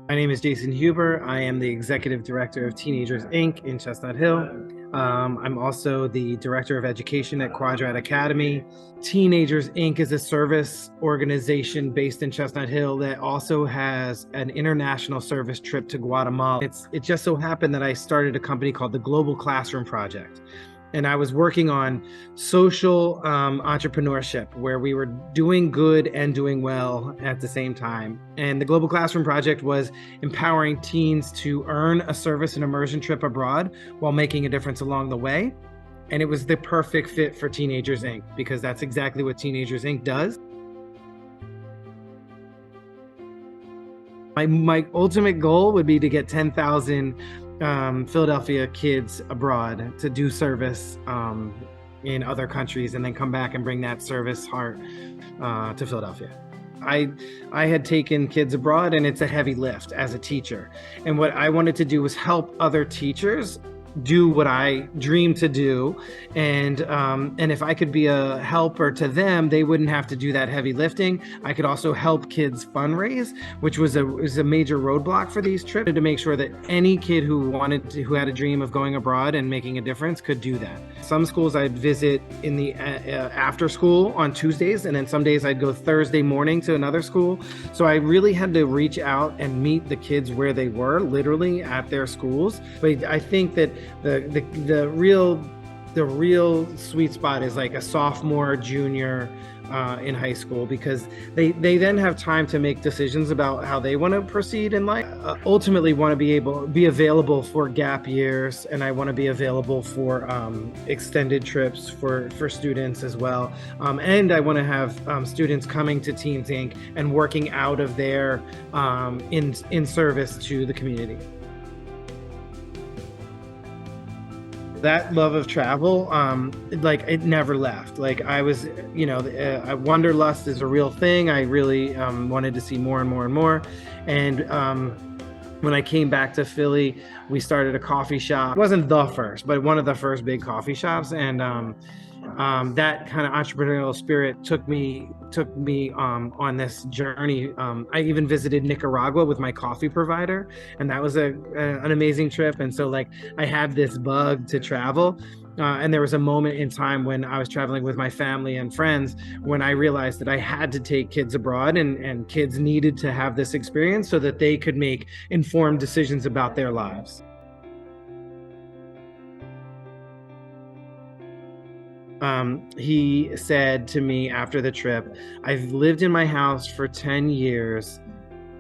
My name is Jason Huber. I am the Executive Director of Teenagers Inc. in Chestnut Hill. I'm also the Director of Education at Quadrat Academy. Teenagers Inc. is a service organization based in Chestnut Hill that also has an international service trip to Guatemala. It just so happened that I started a company called the Global Classroom Project. And I was working on social entrepreneurship, where we were doing good and doing well at the same time. And the Global Classroom Project was empowering teens to earn a service and immersion trip abroad while making a difference along the way. And it was the perfect fit for Teenagers Inc. because that's exactly what Teenagers Inc. does. My ultimate goal would be to get 10,000 Philadelphia kids abroad to do service in other countries and then come back and bring that service heart to Philadelphia. I had taken kids abroad, and it's a heavy lift as a teacher. And what I wanted to do was help other teachers do what I dreamed to do, and if I could be a helper to them, they wouldn't have to do that heavy lifting. I could also help kids fundraise, which was a major roadblock for these trips, to make sure that any kid who had a dream of going abroad and making a difference could do that. Some schools I'd visit in the after school on Tuesdays, and then some days I'd go Thursday morning to another school. So I really had to reach out and meet the kids where they were, literally at their schools. But I think that the real sweet spot is like a sophomore, junior in high school, because they then have time to make decisions about how they want to proceed in life. Ultimately want to be available for gap years, and I want to be available for extended trips for students as well. And I want to have students coming to Teens Inc. and working out of there in service to the community. That love of travel, like, it never left. Like, I was, wanderlust is a real thing. I really wanted to see more and more and more. And when I came back to Philly, we started a coffee shop. It wasn't the first, but one of the first big coffee shops. And that kind of entrepreneurial spirit took me on this journey. I even visited Nicaragua with my coffee provider, and that was an amazing trip. And so, like, I had this bug to travel. And there was a moment in time when I was traveling with my family and friends when I realized that I had to take kids abroad, and kids needed to have this experience so that they could make informed decisions about their lives. He said to me after the trip, "I've lived in my house for 10 years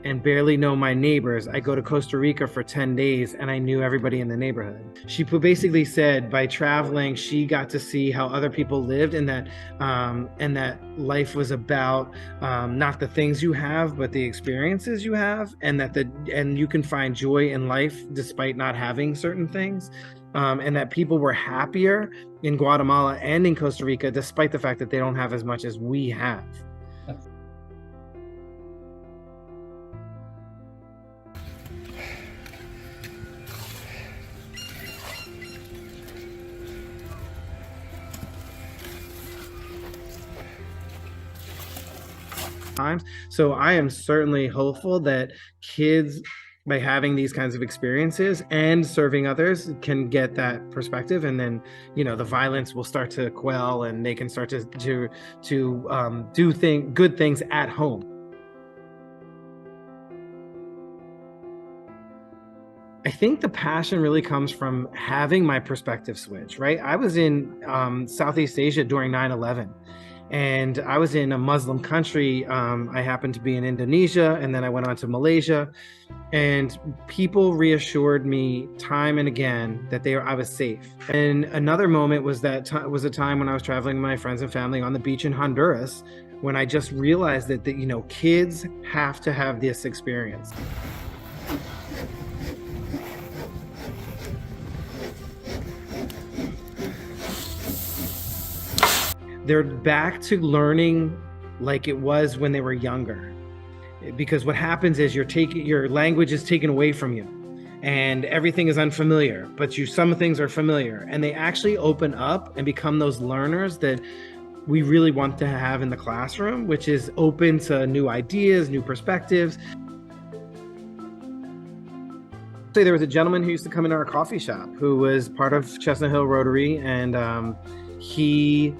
and barely know my neighbors. I go to Costa Rica for 10 days and I knew everybody in the neighborhood." She basically said by traveling, she got to see how other people lived, and that life was about not the things you have, but the experiences you have, and and you can find joy in life despite not having certain things. And that people were happier in Guatemala and in Costa Rica, despite the fact that they don't have as much as we have. So I am certainly hopeful that kids, by having these kinds of experiences and serving others, can get that perspective, and then the violence will start to quell, and they can start to do good things at home. I think the passion really comes from having my perspective switch, right? I was in Southeast Asia during 9/11. And I was in a Muslim country. I happened to be in Indonesia, and then I went on to Malaysia. And people reassured me time and again that I was safe. And another moment was a time when I was traveling with my friends and family on the beach in Honduras, when I just realized that kids have to have this experience. They're back to learning like it was when they were younger, because what happens is your language is taken away from you, and everything is unfamiliar, but some things are familiar, and they actually open up and become those learners that we really want to have in the classroom, which is open to new ideas, new perspectives. So there was a gentleman who used to come into our coffee shop who was part of Chestnut Hill Rotary, and he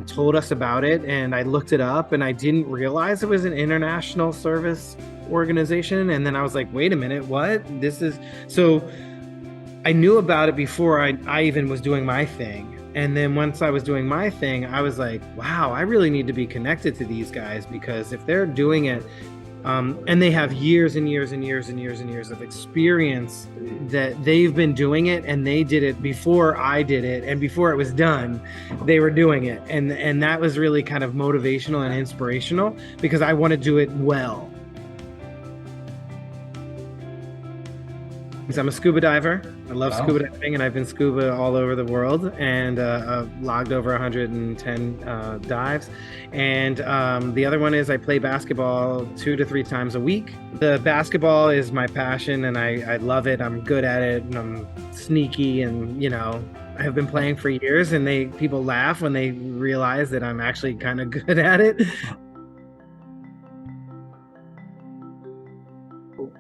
told us about it, and I looked it up, and I didn't realize it was an international service organization. And then I was like, wait a minute, what? This is so. I knew about it before I even was doing my thing. And then once I was doing my thing, I was like, wow, I really need to be connected to these guys, because if they're doing it, and they have years and years and years and years and years of experience, that they've been doing it, and they did it before I did it, and before it was done, they were doing it. And that was really kind of motivational and inspirational, because I want to do it well. I'm a scuba diver. I love scuba diving, and I've been scuba all over the world, and logged over 110 dives. And the other one is I play basketball 2 to 3 times a week. The basketball is my passion, and I love it. I'm good at it, and I'm sneaky, and I have been playing for years, and people laugh when they realize that I'm actually kind of good at it.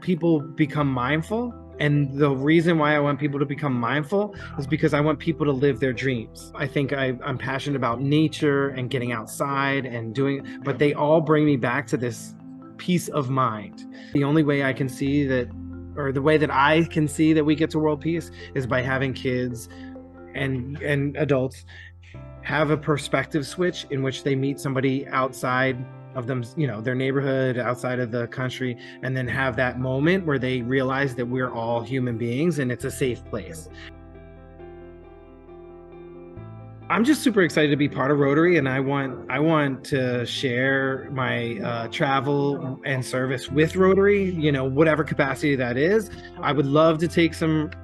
People become mindful. And the reason why I want people to become mindful is because I want people to live their dreams. I think I'm passionate about nature and getting outside and but they all bring me back to this peace of mind. The only way I can see that, or the way that I can see that we get to world peace, is by having kids and adults have a perspective switch in which they meet somebody outside of them, their neighborhood, outside of the country, and then have that moment where they realize that we're all human beings and it's a safe place. I'm just super excited to be part of Rotary, and I want to share my travel and service with Rotary, whatever capacity that is. I would love to take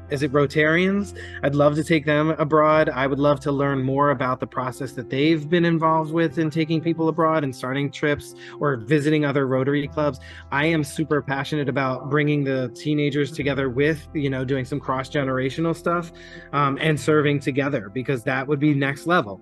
is it Rotarians? I'd love to take them abroad. I would love to learn more about the process that they've been involved with in taking people abroad and starting trips or visiting other Rotary clubs. I am super passionate about bringing the teenagers together with, doing some cross-generational stuff, and serving together, because that would be next level.